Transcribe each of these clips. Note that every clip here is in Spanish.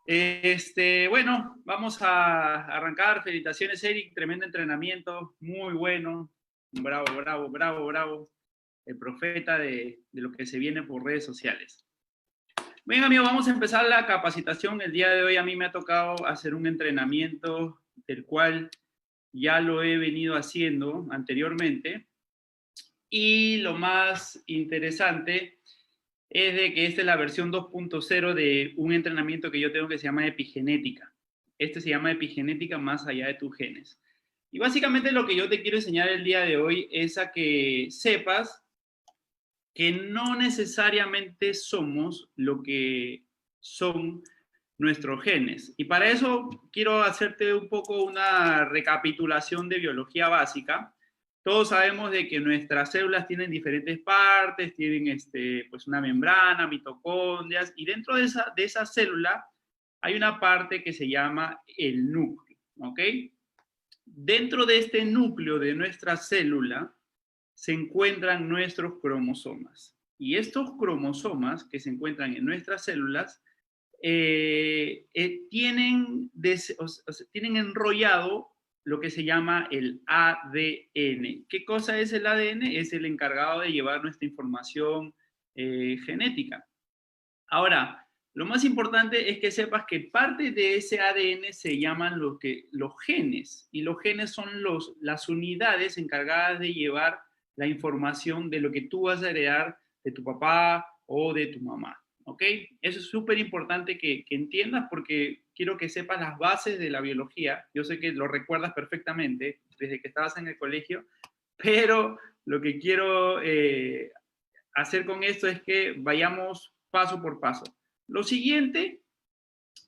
Bueno, vamos a arrancar. Felicitaciones, Eric. Tremendo entrenamiento. Muy bueno. Bravo, bravo, bravo, bravo. El profeta de lo que se viene por redes sociales. Bien, amigos, vamos a empezar la capacitación. El día de hoy a mí me ha tocado hacer un entrenamiento del cual ya lo he venido haciendo anteriormente. Y lo más interesante es de que esta es la versión 2.0 de un entrenamiento que yo tengo que se llama epigenética. Este se llama epigenética más allá de tus genes. Y básicamente lo que yo te quiero enseñar el día de hoy es a que sepas que no necesariamente somos lo que son nuestros genes. Y para eso quiero hacerte un poco una recapitulación de biología básica. Todos sabemos de que nuestras células tienen diferentes partes, tienen pues una membrana, mitocondrias, y dentro de esa célula hay una parte que se llama el núcleo, ¿ok? Dentro de este núcleo de nuestra célula se encuentran nuestros cromosomas. Y estos cromosomas que se encuentran en nuestras células tienen enrollado lo que se llama el ADN. ¿Qué cosa es el ADN? Es el encargado de llevar nuestra información genética. Ahora, lo más importante es que sepas que parte de ese ADN se llaman los genes, y los genes son las unidades encargadas de llevar la información de lo que tú vas a heredar de tu papá o de tu mamá. ¿Ok? Eso es súper importante que entiendas porque quiero que sepas las bases de la biología. Yo sé que lo recuerdas perfectamente desde que estabas en el colegio, pero lo que quiero hacer con esto es que vayamos paso por paso. Lo siguiente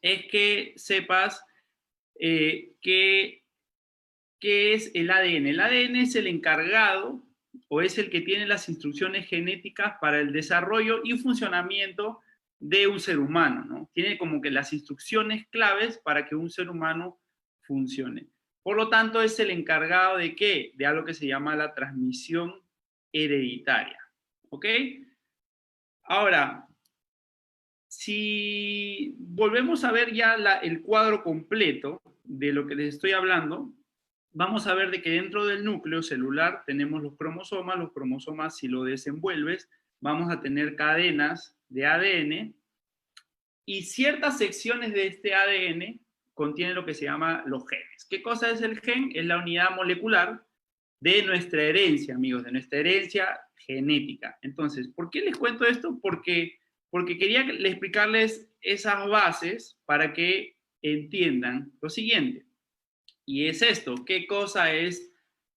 es que sepas qué es el ADN. El ADN es el encargado o es el que tiene las instrucciones genéticas para el desarrollo y funcionamiento de un ser humano, ¿no? Tiene como que las instrucciones claves para que un ser humano funcione. Por lo tanto, es el encargado de ¿qué? De algo que se llama la transmisión hereditaria. ¿Ok? Ahora, si volvemos a ver ya el cuadro completo de lo que les estoy hablando, vamos a ver de que dentro del núcleo celular tenemos los cromosomas si lo desenvuelves, vamos a tener cadenas de ADN y ciertas secciones de este ADN contienen lo que se llama los genes. ¿Qué cosa es el gen? Es la unidad molecular de nuestra herencia, amigos, de nuestra herencia genética. Entonces, ¿por qué les cuento esto? Porque quería explicarles esas bases para que entiendan lo siguiente. Y es esto, ¿qué cosa es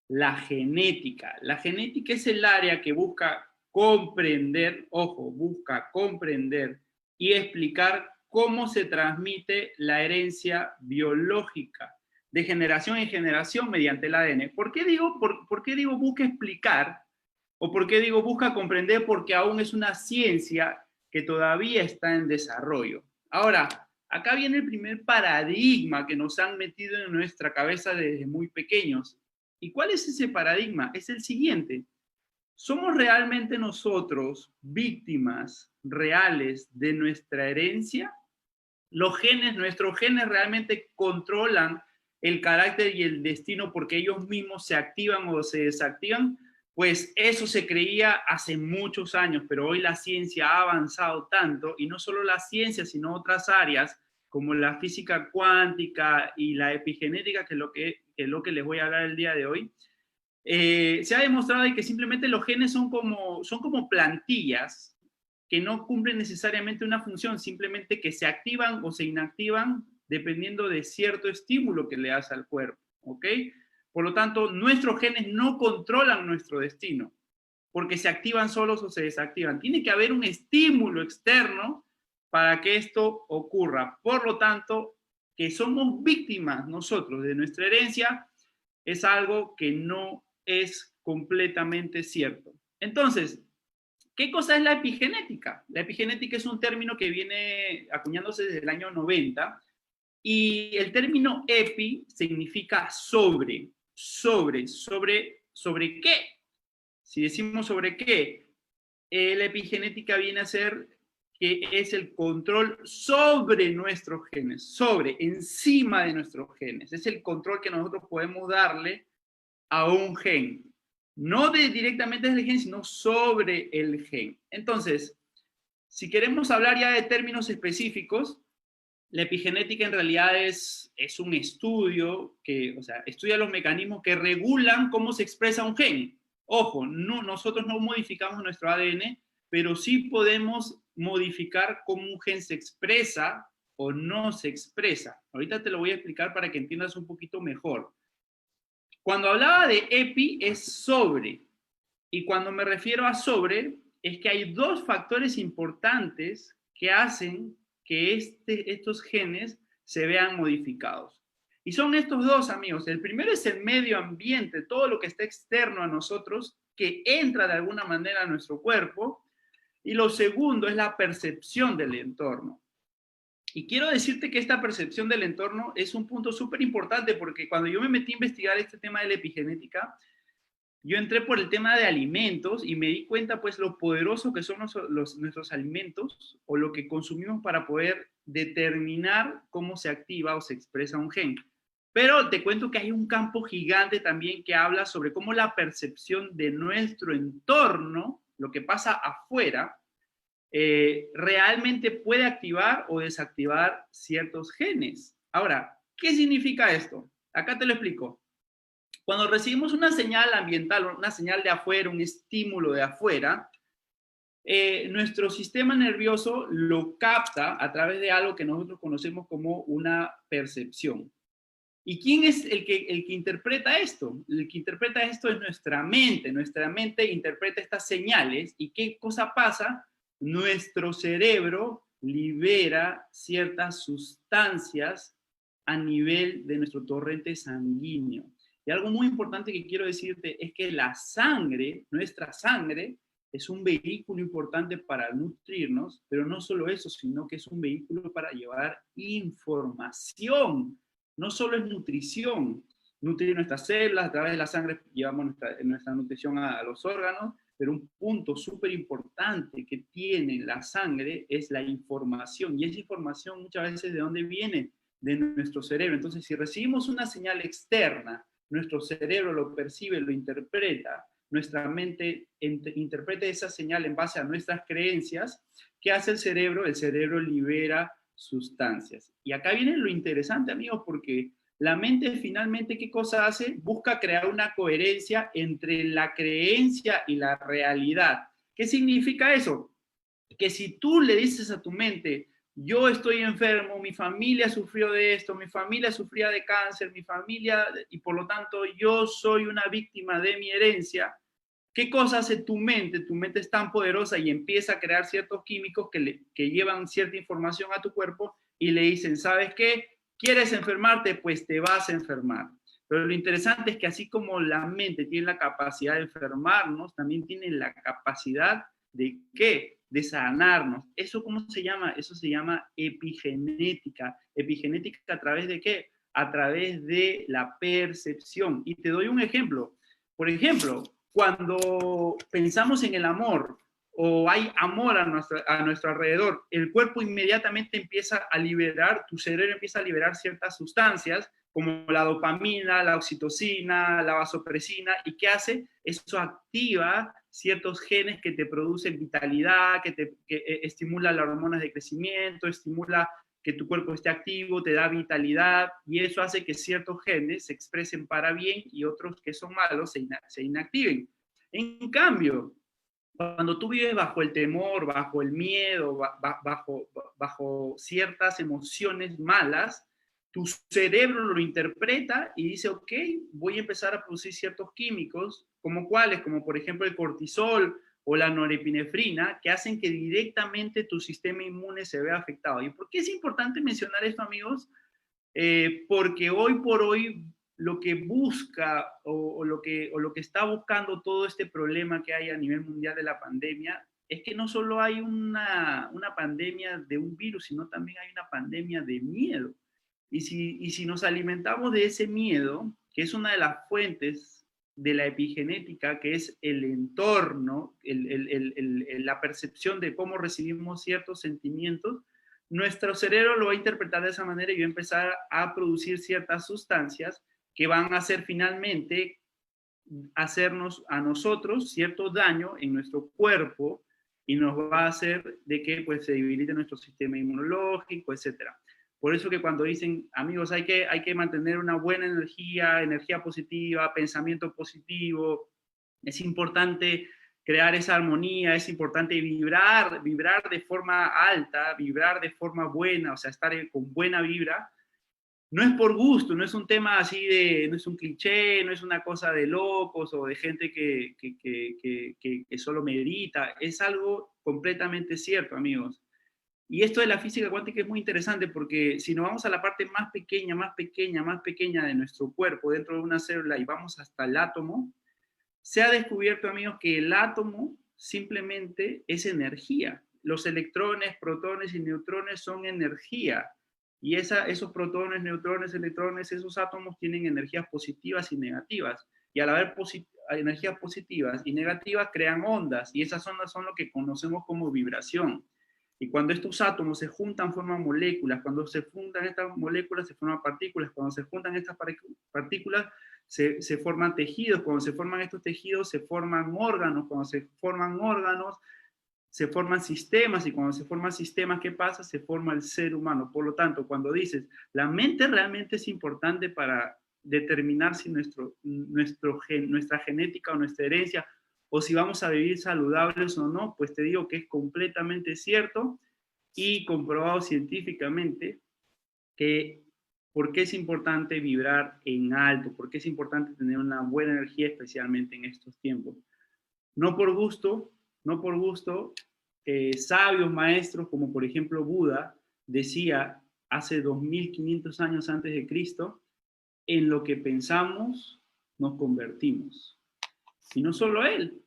la genética? La genética es el área que busca comprender, ojo, busca comprender y explicar cómo se transmite la herencia biológica de generación en generación mediante el ADN. ¿Por qué digo busca explicar? ¿O por qué digo busca comprender? Porque aún es una ciencia que todavía está en desarrollo. Ahora, acá viene el primer paradigma que nos han metido en nuestra cabeza desde muy pequeños. ¿Y cuál es ese paradigma? Es el siguiente. ¿Somos realmente nosotros víctimas reales de nuestra herencia? Nuestros genes realmente controlan el carácter y el destino porque ellos mismos se activan o se desactivan. Pues eso se creía hace muchos años, pero hoy la ciencia ha avanzado tanto, y no solo la ciencia, sino otras áreas como la física cuántica y la epigenética, que es lo que les voy a hablar el día de hoy. Se ha demostrado que simplemente los genes son como plantillas que no cumplen necesariamente una función, simplemente que se activan o se inactivan dependiendo de cierto estímulo que le das al cuerpo, ¿ok? Por lo tanto, nuestros genes no controlan nuestro destino, porque se activan solos o se desactivan. Tiene que haber un estímulo externo para que esto ocurra. Por lo tanto, que somos víctimas nosotros de nuestra herencia es algo que no es completamente cierto. Entonces, ¿qué cosa es la epigenética? La epigenética es un término que viene acuñándose desde el año 90, y el término epi significa sobre qué. Si decimos sobre qué, la epigenética viene a ser que es el control sobre nuestros genes, encima de nuestros genes. Es el control que nosotros podemos darle a un gen. No directamente desde el gen, sino sobre el gen. Entonces, si queremos hablar ya de términos específicos, la epigenética en realidad es un estudio que, o sea, estudia los mecanismos que regulan cómo se expresa un gen. Ojo, no, nosotros no modificamos nuestro ADN, pero sí podemos modificar cómo un gen se expresa o no se expresa. Ahorita te lo voy a explicar para que entiendas un poquito mejor. Cuando hablaba de epi es sobre, y cuando me refiero a sobre, es que hay dos factores importantes que hacen que estos genes se vean modificados. Y son estos dos, amigos. El primero es el medio ambiente, todo lo que está externo a nosotros, que entra de alguna manera a nuestro cuerpo. Y lo segundo es la percepción del entorno. Y quiero decirte que esta percepción del entorno es un punto súper importante, porque cuando yo me metí a investigar este tema de la epigenética, yo entré por el tema de alimentos y me di cuenta pues lo poderoso que son nuestros alimentos o lo que consumimos para poder determinar cómo se activa o se expresa un gen. Pero te cuento que hay un campo gigante también que habla sobre cómo la percepción de nuestro entorno, lo que pasa afuera, realmente puede activar o desactivar ciertos genes. Ahora, ¿qué significa esto? Acá te lo explico. Cuando recibimos una señal ambiental, una señal de afuera, un estímulo de afuera, nuestro sistema nervioso lo capta a través de algo que nosotros conocemos como una percepción. ¿Y quién es el que interpreta esto? El que interpreta esto es nuestra mente. Nuestra mente interpreta estas señales. ¿Y qué cosa pasa? Nuestro cerebro libera ciertas sustancias a nivel de nuestro torrente sanguíneo. Y algo muy importante que quiero decirte es que la sangre, nuestra sangre, es un vehículo importante para nutrirnos, pero no solo eso, sino que es un vehículo para llevar información. No solo es nutrición, nutrir nuestras células, a través de la sangre llevamos nuestra nutrición a los órganos, pero un punto súper importante que tiene la sangre es la información, y esa información muchas veces ¿de dónde viene? De nuestro cerebro. Entonces, si recibimos una señal externa, nuestro cerebro lo percibe, lo interpreta, nuestra mente interpreta esa señal en base a nuestras creencias. ¿Qué hace el cerebro? El cerebro libera sustancias. Y acá viene lo interesante, amigos, porque la mente finalmente, ¿qué cosa hace? Busca crear una coherencia entre la creencia y la realidad. ¿Qué significa eso? Que si tú le dices a tu mente, yo estoy enfermo, mi familia sufrió de esto, mi familia sufría de cáncer, mi familia, y por lo tanto yo soy una víctima de mi herencia, ¿qué cosa hace tu mente? Tu mente es tan poderosa y empieza a crear ciertos químicos que llevan cierta información a tu cuerpo y le dicen, ¿sabes qué? ¿Quieres enfermarte? Pues te vas a enfermar. Pero lo interesante es que así como la mente tiene la capacidad de enfermarnos, también tiene la capacidad de ¿qué? De sanarnos. ¿Eso cómo se llama? Eso se llama epigenética. ¿Epigenética a través de qué? A través de la percepción. Y te doy un ejemplo. Por ejemplo, cuando pensamos en el amor o hay amor a nuestro alrededor, el cuerpo inmediatamente empieza a liberar, tu cerebro empieza a liberar ciertas sustancias como la dopamina, la oxitocina, la vasopresina, ¿y qué hace? Eso activa ciertos genes que te producen vitalidad, que estimula las hormonas de crecimiento, estimula que tu cuerpo esté activo, te da vitalidad, y eso hace que ciertos genes se expresen para bien y otros que son malos se inactiven. En cambio, cuando tú vives bajo el temor, bajo el miedo, bajo ciertas emociones malas, tu cerebro lo interpreta y dice, ok, voy a empezar a producir ciertos químicos, como cuáles, como por ejemplo el cortisol o la norepinefrina, que hacen que directamente tu sistema inmune se vea afectado. ¿Y por qué es importante mencionar esto, amigos? Porque hoy por hoy lo que busca o lo que está buscando todo este problema que hay a nivel mundial de la pandemia es que no solo hay una pandemia de un virus, sino también hay una pandemia de miedo. Y si nos alimentamos de ese miedo, que es una de las fuentes de la epigenética, que es el entorno, la percepción de cómo recibimos ciertos sentimientos, nuestro cerebro lo va a interpretar de esa manera y va a empezar a producir ciertas sustancias que van a hacer finalmente hacernos a nosotros cierto daño en nuestro cuerpo y nos va a hacer de que pues, se debilite nuestro sistema inmunológico, etcétera. Por eso que cuando dicen, amigos, hay que mantener una buena energía, energía positiva, pensamiento positivo, es importante crear esa armonía, es importante vibrar de forma alta, vibrar de forma buena, o sea, estar con buena vibra. No es por gusto, no es un tema así no es un cliché, no es una cosa de locos o de gente que solo medita, es algo completamente cierto, amigos. Y esto de la física cuántica es muy interesante porque si nos vamos a la parte más pequeña, más pequeña, más pequeña de nuestro cuerpo, dentro de una célula y vamos hasta el átomo, se ha descubierto, amigos, que el átomo simplemente es energía. Los electrones, protones y neutrones son energía. Y esos protones, neutrones, electrones, esos átomos tienen energías positivas y negativas. Y al haber energías positivas y negativas crean ondas. Y esas ondas son lo que conocemos como vibración. Y cuando estos átomos se juntan, forman moléculas. Cuando se juntan estas moléculas, se forman partículas. Cuando se juntan estas partículas, se forman tejidos. Cuando se forman estos tejidos, se forman órganos. Cuando se forman órganos, se forman sistemas. Y cuando se forman sistemas, ¿qué pasa? Se forma el ser humano. Por lo tanto, cuando dices, la mente realmente es importante para determinar si nuestra genética o nuestra herencia o si vamos a vivir saludables o no, pues te digo que es completamente cierto y comprobado científicamente que por qué es importante vibrar en alto, por qué es importante tener una buena energía, especialmente en estos tiempos. No por gusto, no por gusto, sabios maestros como por ejemplo Buda decía hace 2500 años antes de Cristo, en lo que pensamos nos convertimos. Y no solo él,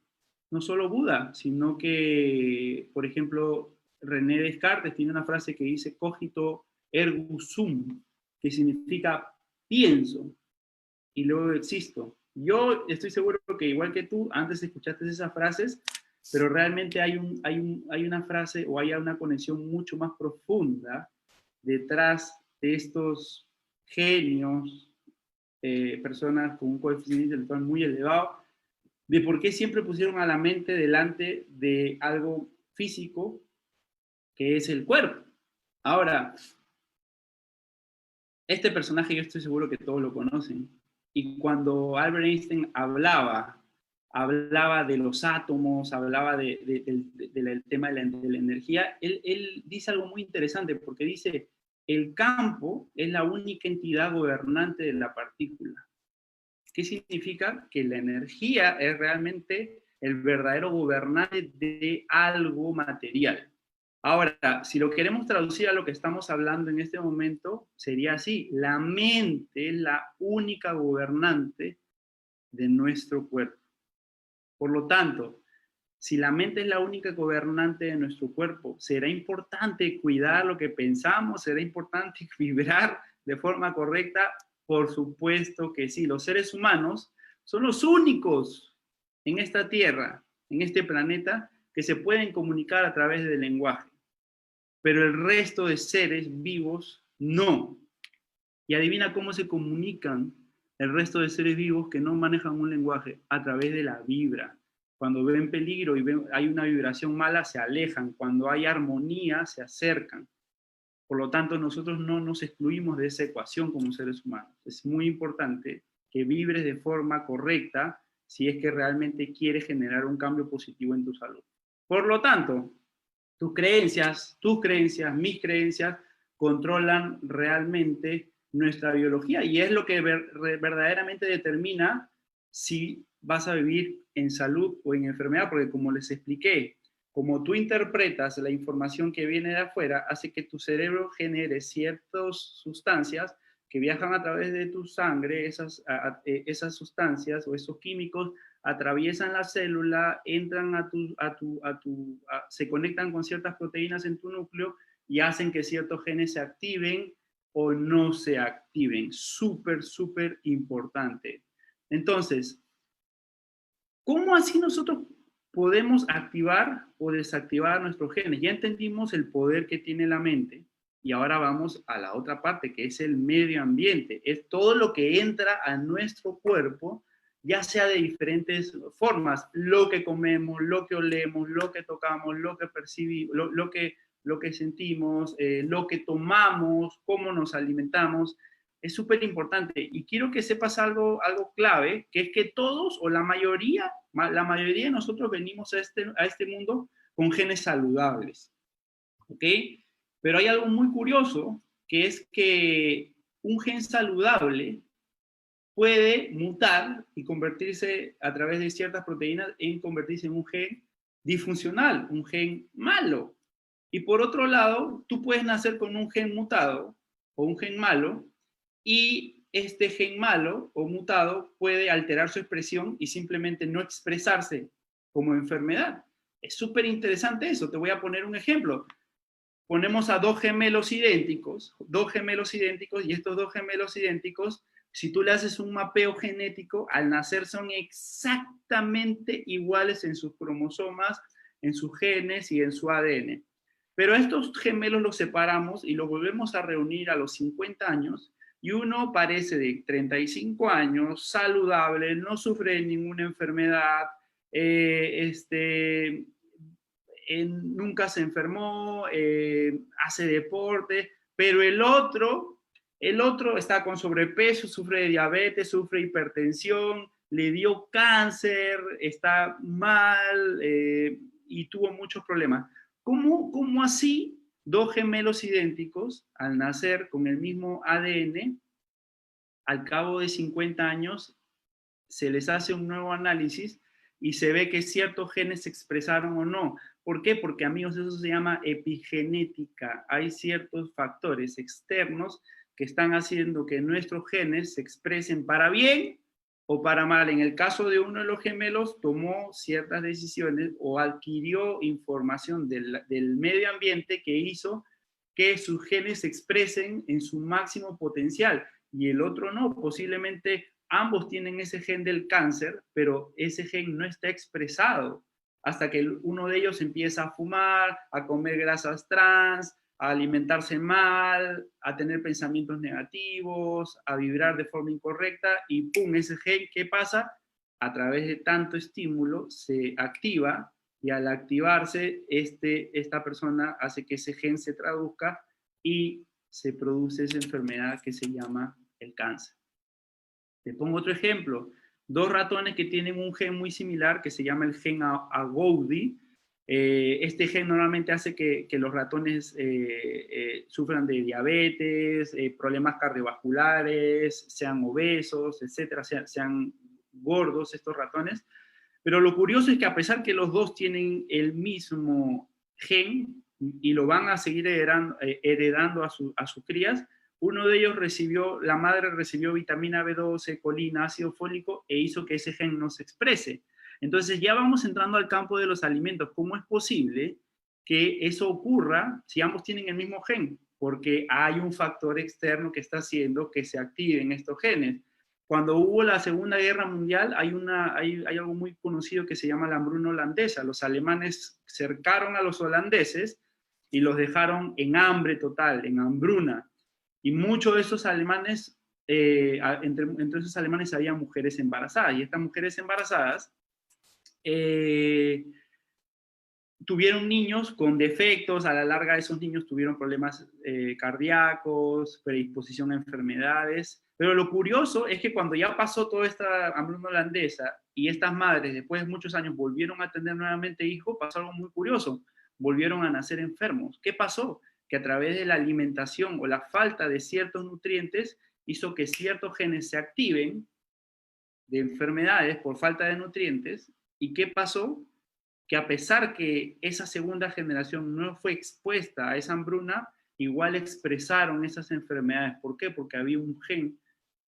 no solo Buda, sino que, por ejemplo, René Descartes tiene una frase que dice cogito ergo sum, que significa pienso y luego existo. Yo estoy seguro que igual que tú, antes escuchaste esas frases, pero realmente hay una frase o hay una conexión mucho más profunda detrás de estos genios, personas con un coeficiente intelectual muy elevado, de por qué siempre pusieron a la mente delante de algo físico que es el cuerpo. Ahora, este personaje yo estoy seguro que todos lo conocen. Y cuando Albert Einstein hablaba de los átomos, hablaba del tema de la energía, él dice algo muy interesante porque dice, el campo es la única entidad gobernante de la partícula. ¿Qué significa? Que la energía es realmente el verdadero gobernante de algo material. Ahora, si lo queremos traducir a lo que estamos hablando en este momento, sería así. La mente es la única gobernante de nuestro cuerpo. Por lo tanto, si la mente es la única gobernante de nuestro cuerpo, ¿será importante cuidar lo que pensamos? ¿Será importante vibrar de forma correcta? Por supuesto que sí. Los seres humanos son los únicos en esta tierra, en este planeta, que se pueden comunicar a través del lenguaje. Pero el resto de seres vivos no. Y adivina cómo se comunican el resto de seres vivos que no manejan un lenguaje, a través de la vibra. Cuando ven peligro y hay una vibración mala, se alejan. Cuando hay armonía, se acercan. Por lo tanto, nosotros no nos excluimos de esa ecuación como seres humanos. Es muy importante que vibres de forma correcta si es que realmente quieres generar un cambio positivo en tu salud. Por lo tanto, tus creencias, mis creencias, controlan realmente nuestra biología y es lo que verdaderamente determina si vas a vivir en salud o en enfermedad, porque como les expliqué, como tú interpretas la información que viene de afuera, hace que tu cerebro genere ciertas sustancias que viajan a través de tu sangre, esas sustancias o esos químicos atraviesan la célula, entran se conectan con ciertas proteínas en tu núcleo y hacen que ciertos genes se activen o no se activen. Súper, súper importante. Entonces, ¿Cómo así nosotros podemos activar o desactivar nuestros genes? Ya entendimos el poder que tiene la mente y ahora vamos a la otra parte, que es el medio ambiente. Es todo lo que entra a nuestro cuerpo, ya sea de diferentes formas, lo que comemos, lo que olemos, lo que tocamos, lo que percibimos, lo que sentimos, lo que tomamos, cómo nos alimentamos. Es súper importante. Y quiero que sepas algo clave, que es que todos o la mayoría de nosotros venimos a este mundo con genes saludables. ¿Ok? Pero hay algo muy curioso, que es que un gen saludable puede mutar y convertirse a través de ciertas proteínas en convertirse en un gen disfuncional, un gen malo. Y por otro lado, tú puedes nacer con un gen mutado o un gen malo y este gen malo o mutado puede alterar su expresión y simplemente no expresarse como enfermedad. Es súper interesante eso. Te voy a poner un ejemplo. Ponemos a dos gemelos idénticos, y estos dos gemelos idénticos, si tú le haces un mapeo genético, al nacer son exactamente iguales en sus cromosomas, en sus genes y en su ADN. Pero estos gemelos los separamos y los volvemos a reunir a los 50 años y uno parece de 35 años, saludable, no sufre de ninguna enfermedad, nunca se enfermó, hace deporte, pero el otro está con sobrepeso, sufre de diabetes, sufre de hipertensión, le dio cáncer, está mal y tuvo muchos problemas. ¿Cómo así dos gemelos idénticos al nacer con el mismo ADN, al cabo de 50 años, se les hace un nuevo análisis y se ve que ciertos genes se expresaron o no? ¿Por qué? Porque, amigos, eso se llama epigenética. Hay ciertos factores externos que están haciendo que nuestros genes se expresen para bien o para mal. En el caso de uno de los gemelos, tomó ciertas decisiones o adquirió información del medio ambiente que hizo que sus genes se expresen en su máximo potencial y el otro no. Posiblemente ambos tienen ese gen del cáncer, pero ese gen no está expresado hasta que uno de ellos empieza a fumar, a comer grasas trans, a alimentarse mal, a tener pensamientos negativos, a vibrar de forma incorrecta y ¡pum! Ese gen, ¿qué pasa? A través de tanto estímulo se activa y al activarse esta persona hace que ese gen se traduzca y se produce esa enfermedad que se llama el cáncer. Te pongo otro ejemplo. Dos ratones que tienen un gen muy similar que se llama el gen Agouti. Este gen normalmente hace que los ratones sufran de diabetes, problemas cardiovasculares, sean obesos, etcétera, sean gordos estos ratones. Pero lo curioso es que a pesar que los dos tienen el mismo gen y lo van a seguir heredando a sus crías, uno de ellos la madre recibió vitamina B12, colina, ácido fólico e hizo que ese gen no se exprese. Entonces ya vamos entrando al campo de los alimentos. ¿Cómo es posible que eso ocurra si ambos tienen el mismo gen? Porque hay un factor externo que está haciendo que se activen estos genes. Cuando hubo la Segunda Guerra Mundial, hay algo muy conocido que se llama la hambruna holandesa. Los alemanes cercaron a los holandeses y los dejaron en hambre total, en hambruna. Y muchos de esos alemanes, entre esos alemanes había mujeres embarazadas. Y estas mujeres embarazadas tuvieron niños con defectos. A la larga esos niños tuvieron problemas cardíacos, predisposición a enfermedades. Pero lo curioso es que cuando ya pasó toda esta hambruna holandesa y estas madres después de muchos años volvieron a tener nuevamente hijos, pasó algo muy curioso. Volvieron a nacer enfermos. ¿Qué pasó? Que a través de la alimentación o la falta de ciertos nutrientes hizo que ciertos genes se activen de enfermedades por falta de nutrientes. ¿Y qué pasó? Que a pesar que esa segunda generación no fue expuesta a esa hambruna, igual expresaron esas enfermedades. ¿Por qué? Porque había un gen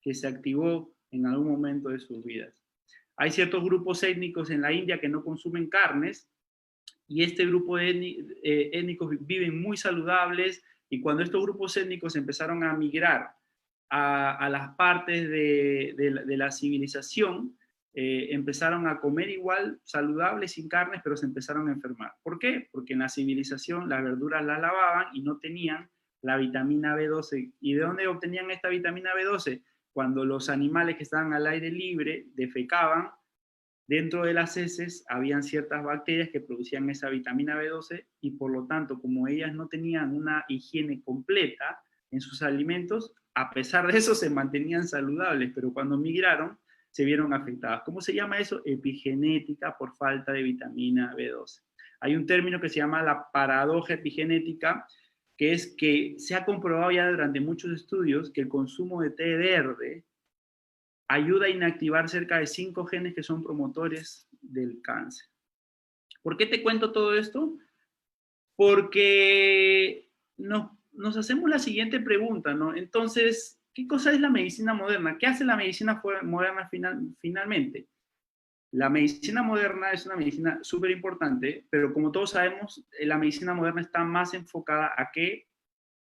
que se activó en algún momento de sus vidas. Hay ciertos grupos étnicos en la India que no consumen carnes y este grupo étnicos viven muy saludables y cuando estos grupos étnicos empezaron a migrar a las partes de la civilización, empezaron a comer igual, saludables, sin carnes, pero se empezaron a enfermar. ¿Por qué? Porque en la civilización las verduras las lavaban y no tenían la vitamina B12. ¿Y de dónde obtenían esta vitamina B12? Cuando los animales que estaban al aire libre defecaban, dentro de las heces habían ciertas bacterias que producían esa vitamina B12 y por lo tanto, como ellas no tenían una higiene completa en sus alimentos, a pesar de eso se mantenían saludables, pero cuando migraron se vieron afectadas. ¿Cómo se llama eso? Epigenética por falta de vitamina B12. Hay un término que se llama la paradoja epigenética, que es que se ha comprobado ya durante muchos estudios que el consumo de té verde ayuda a inactivar cerca de 5 genes que son promotores del cáncer. ¿Por qué te cuento todo esto? Porque nos hacemos la siguiente pregunta, ¿no? Entonces, ¿qué cosa es la medicina moderna? ¿Qué hace la medicina moderna finalmente? La medicina moderna es una medicina súper importante, pero como todos sabemos, la medicina moderna está más enfocada a qué,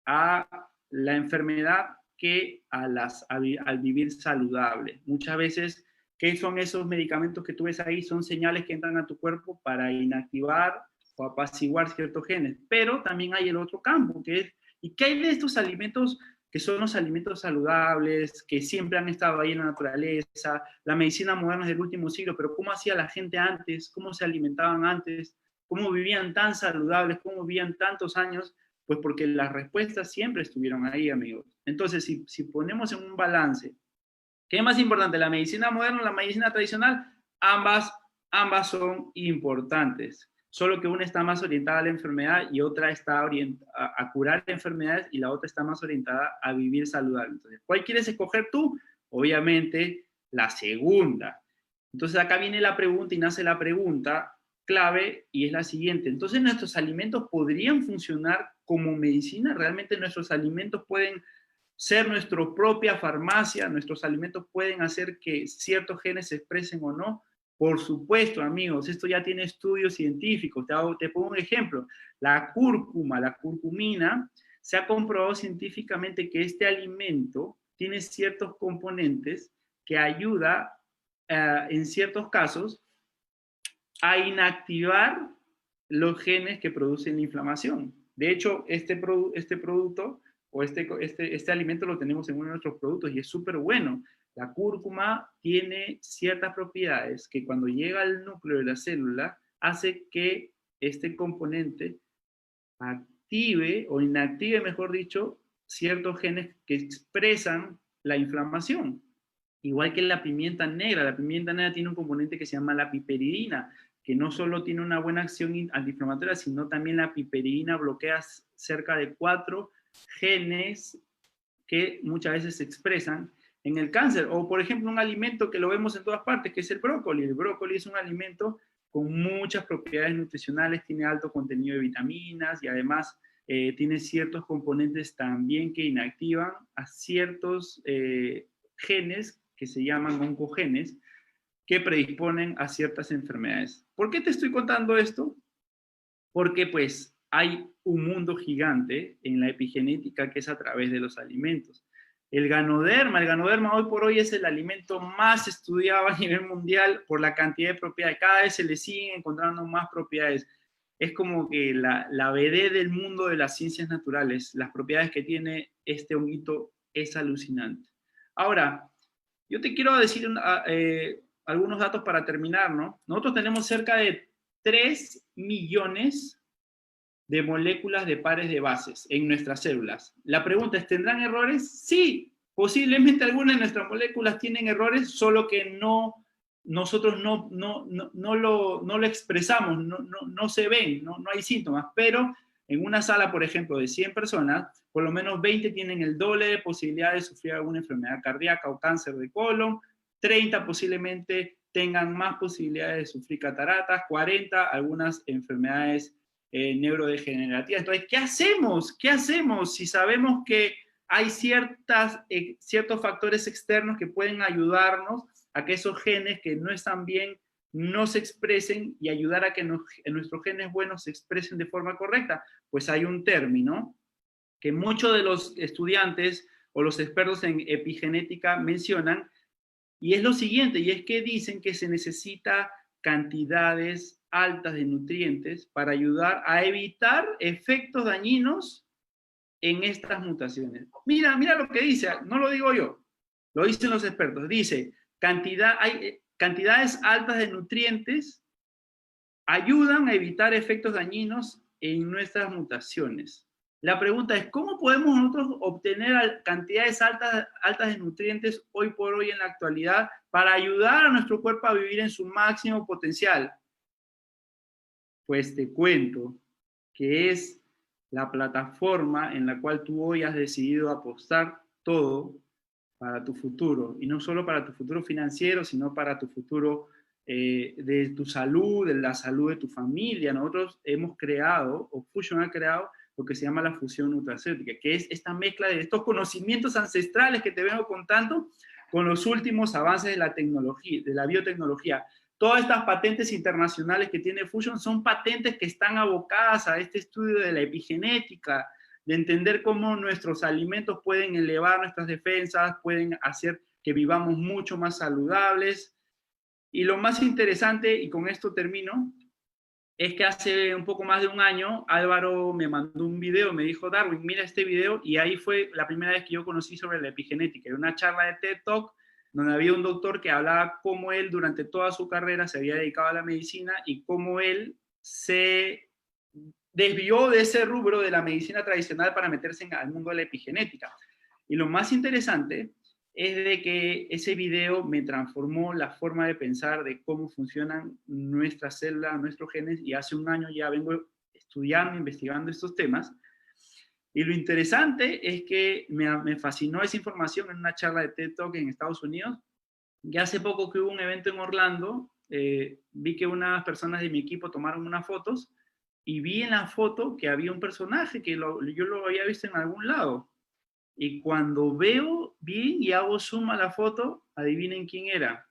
a la enfermedad que al vivir saludable. Muchas veces, ¿qué son esos medicamentos que tú ves ahí? Son señales que entran a tu cuerpo para inactivar o apaciguar ciertos genes. Pero también hay el otro campo, que es, ¿y qué hay de estos alimentos que son los alimentos saludables, que siempre han estado ahí en la naturaleza? La medicina moderna es del último siglo, pero ¿cómo hacía la gente antes? ¿Cómo se alimentaban antes? ¿Cómo vivían tan saludables? ¿Cómo vivían tantos años? Pues porque las respuestas siempre estuvieron ahí, amigos. Entonces, si ponemos en un balance, ¿qué es más importante, la medicina moderna o la medicina tradicional? Ambas son importantes, solo que una está más orientada a la enfermedad y otra está orientada a curar enfermedades y la otra está más orientada a vivir saludable. Entonces, ¿cuál quieres escoger tú? Obviamente, la segunda. Entonces, acá viene la pregunta y nace la pregunta clave y es la siguiente. Entonces, ¿nuestros alimentos podrían funcionar como medicina? ¿Realmente nuestros alimentos pueden ser nuestra propia farmacia? ¿Nuestros alimentos pueden hacer que ciertos genes se expresen o no? Por supuesto, amigos, esto ya tiene estudios científicos. Te pongo un ejemplo. La cúrcuma, la curcumina, se ha comprobado científicamente que este alimento tiene ciertos componentes que ayuda, en ciertos casos, a inactivar los genes que producen la inflamación. De hecho, este producto o este alimento lo tenemos en uno de nuestros productos y es súper bueno. La cúrcuma tiene ciertas propiedades que cuando llega al núcleo de la célula hace que este componente active o inactive, mejor dicho, ciertos genes que expresan la inflamación. Igual que la pimienta negra tiene un componente que se llama la piperidina, que no solo tiene una buena acción antiinflamatoria, sino también la piperidina bloquea cerca de 4 genes que muchas veces se expresan en el cáncer. O, por ejemplo, un alimento que lo vemos en todas partes, que es el brócoli. El brócoli es un alimento con muchas propiedades nutricionales, tiene alto contenido de vitaminas y además tiene ciertos componentes también que inactivan a ciertos genes que se llaman oncogenes, que predisponen a ciertas enfermedades. ¿Por qué te estoy contando esto? Porque pues hay un mundo gigante en la epigenética que es a través de los alimentos. El ganoderma hoy por hoy es el alimento más estudiado a nivel mundial por la cantidad de propiedades. Cada vez se le siguen encontrando más propiedades. Es como que la BD del mundo de las ciencias naturales. Las propiedades que tiene este honguito es alucinante. Ahora, yo te quiero decir algunos datos para terminar, ¿no? Nosotros tenemos cerca de 3 millones de moléculas de pares de bases en nuestras células. La pregunta es, ¿tendrán errores? Sí, posiblemente algunas de nuestras moléculas tienen errores, solo que nosotros no lo expresamos, no se ven, no hay síntomas, pero en una sala, por ejemplo, de 100 personas, por lo menos 20 tienen el doble de posibilidad de sufrir alguna enfermedad cardíaca o cáncer de colon, 30 posiblemente tengan más posibilidades de sufrir cataratas, 40 algunas enfermedades neurodegenerativas. Entonces, ¿qué hacemos? ¿Qué hacemos si sabemos que hay ciertos factores externos que pueden ayudarnos a que esos genes que no están bien no se expresen y ayudar a que nuestros genes buenos se expresen de forma correcta? Pues hay un término que muchos de los estudiantes o los expertos en epigenética mencionan, Y es lo siguiente, y es que dicen que se necesita cantidades altas de nutrientes para ayudar a evitar efectos dañinos en estas mutaciones. Mira, mira lo que dice, no lo digo yo, lo dicen los expertos. Dice, cantidades altas de nutrientes ayudan a evitar efectos dañinos en nuestras mutaciones. La pregunta es, ¿cómo podemos nosotros obtener cantidades altas de nutrientes hoy por hoy en la actualidad para ayudar a nuestro cuerpo a vivir en su máximo potencial? Pues te cuento que es la plataforma en la cual tú hoy has decidido apostar todo para tu futuro, y no solo para tu futuro financiero, sino para tu futuro de tu salud, de la salud de tu familia. Nosotros hemos creado, o Fusion ha creado, lo que se llama la fusión nutracéutica, que es esta mezcla de estos conocimientos ancestrales que te vengo contando con los últimos avances de la tecnología, de la biotecnología. Todas estas patentes internacionales que tiene Fusion son patentes que están abocadas a este estudio de la epigenética, de entender cómo nuestros alimentos pueden elevar nuestras defensas, pueden hacer que vivamos mucho más saludables. Y lo más interesante, y con esto termino, es que hace un poco más de un año Álvaro me mandó un video, me dijo, Darwin, mira este video, y ahí fue la primera vez que yo conocí sobre la epigenética. Era una charla de TED Talk donde había un doctor que hablaba cómo él durante toda su carrera se había dedicado a la medicina y cómo él se desvió de ese rubro de la medicina tradicional para meterse al mundo de la epigenética. Y lo más interesante es de que ese video me transformó la forma de pensar de cómo funcionan nuestras células, nuestros genes, y hace un año ya vengo estudiando, investigando estos temas. Y lo interesante es que me fascinó esa información en una charla de TED Talk en Estados Unidos, y hace poco que hubo un evento en Orlando, vi que unas personas de mi equipo tomaron unas fotos, y vi en la foto que había un personaje que yo lo había visto en algún lado. Y cuando veo bien y hago zoom a la foto, adivinen quién era.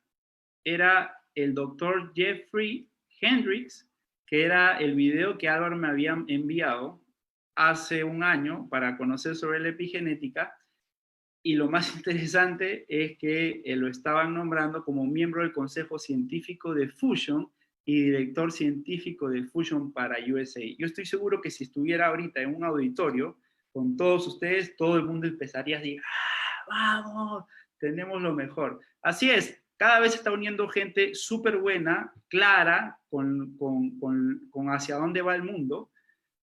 Era el doctor Jeffrey Hendricks, que era el video que Álvaro me había enviado hace un año para conocer sobre la epigenética. Y lo más interesante es que lo estaban nombrando como miembro del Consejo Científico de Fusion y director científico de Fusion para USA. Yo estoy seguro que si estuviera ahorita en un auditorio con todos ustedes, todo el mundo empezaría a decir, ¡ah, vamos! Tenemos lo mejor. Así es, cada vez se está uniendo gente súper buena, clara, con hacia dónde va el mundo.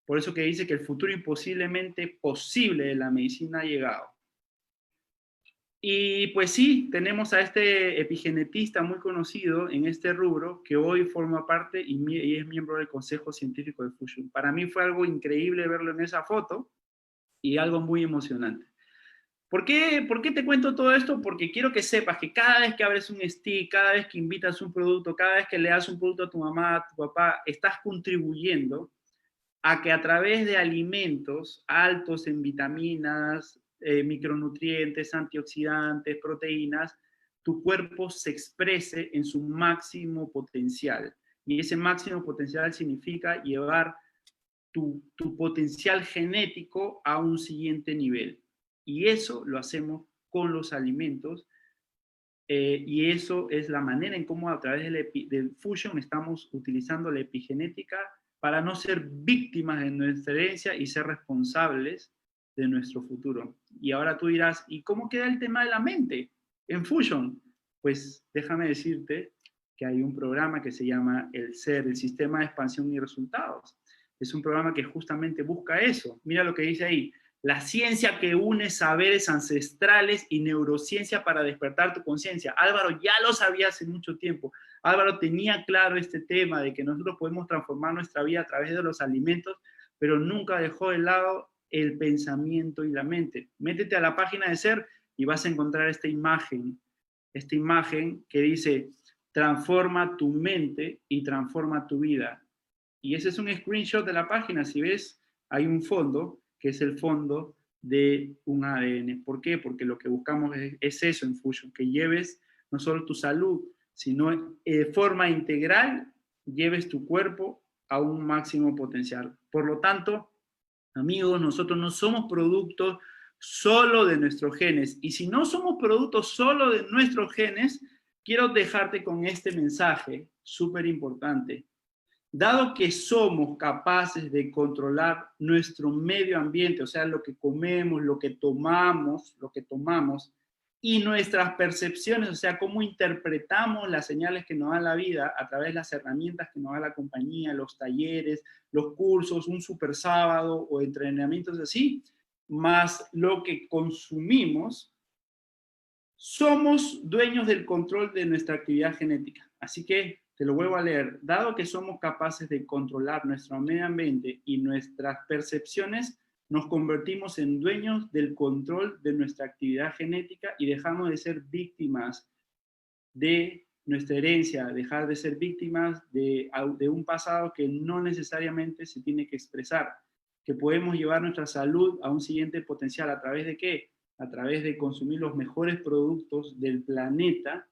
Por eso que dice que el futuro imposiblemente posible de la medicina ha llegado. Y pues sí, tenemos a este epigenetista muy conocido en este rubro que hoy forma parte y es miembro del Consejo Científico de Fusion. Para mí fue algo increíble verlo en esa foto y algo muy emocionante. ¿Por qué te cuento todo esto? Porque quiero que sepas que cada vez que abres un stick, cada vez que invitas un producto, cada vez que le das un producto a tu mamá, a tu papá, estás contribuyendo a que a través de alimentos altos en vitaminas, micronutrientes, antioxidantes, proteínas, tu cuerpo se exprese en su máximo potencial. Y ese máximo potencial significa llevar tu potencial genético a un siguiente nivel. Y eso lo hacemos con los alimentos, y eso es la manera en cómo a través del Fusion estamos utilizando la epigenética para no ser víctimas de nuestra herencia y ser responsables de nuestro futuro. Y ahora tú dirás, ¿y cómo queda el tema de la mente en Fusion? Pues déjame decirte que hay un programa que se llama el SER, el Sistema de Expansión y Resultados. Es un programa que justamente busca eso. Mira lo que dice ahí. La ciencia que une saberes ancestrales y neurociencia para despertar tu conciencia. Álvaro ya lo sabía hace mucho tiempo. Álvaro tenía claro este tema de que nosotros podemos transformar nuestra vida a través de los alimentos, pero nunca dejó de lado el pensamiento y la mente. Métete a la página de SER y vas a encontrar esta imagen que dice, transforma tu mente y transforma tu vida. Y ese es un screenshot de la página. Si ves, hay un fondo, que es el fondo de un ADN. ¿Por qué? Porque lo que buscamos es eso en Fusion, que lleves no solo tu salud, sino de forma integral, lleves tu cuerpo a un máximo potencial. Por lo tanto, amigos, nosotros no somos productos solo de nuestros genes. Y si no somos productos solo de nuestros genes, quiero dejarte con este mensaje súper importante. Dado que somos capaces de controlar nuestro medio ambiente, o sea, lo que comemos, lo que tomamos, y nuestras percepciones, o sea, cómo interpretamos las señales que nos da la vida a través de las herramientas que nos da la compañía, los talleres, los cursos, un super sábado o entrenamientos así, más lo que consumimos, somos dueños del control de nuestra actividad genética. Así que te lo vuelvo a leer. Dado que somos capaces de controlar nuestro medio ambiente y nuestras percepciones, nos convertimos en dueños del control de nuestra actividad genética y dejamos de ser víctimas de nuestra herencia, dejar de ser víctimas de un pasado que no necesariamente se tiene que expresar, que podemos llevar nuestra salud a un siguiente potencial. ¿A través de qué? A través de consumir los mejores productos del planeta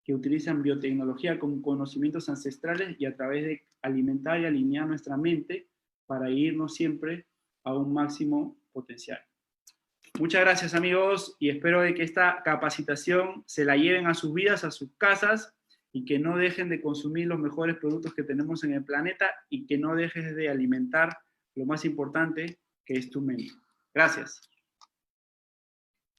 que utilizan biotecnología con conocimientos ancestrales y a través de alimentar y alinear nuestra mente para irnos siempre a un máximo potencial. Muchas gracias, amigos, y espero de que esta capacitación se la lleven a sus vidas, a sus casas, y que no dejen de consumir los mejores productos que tenemos en el planeta y que no dejes de alimentar lo más importante, que es tu mente. Gracias.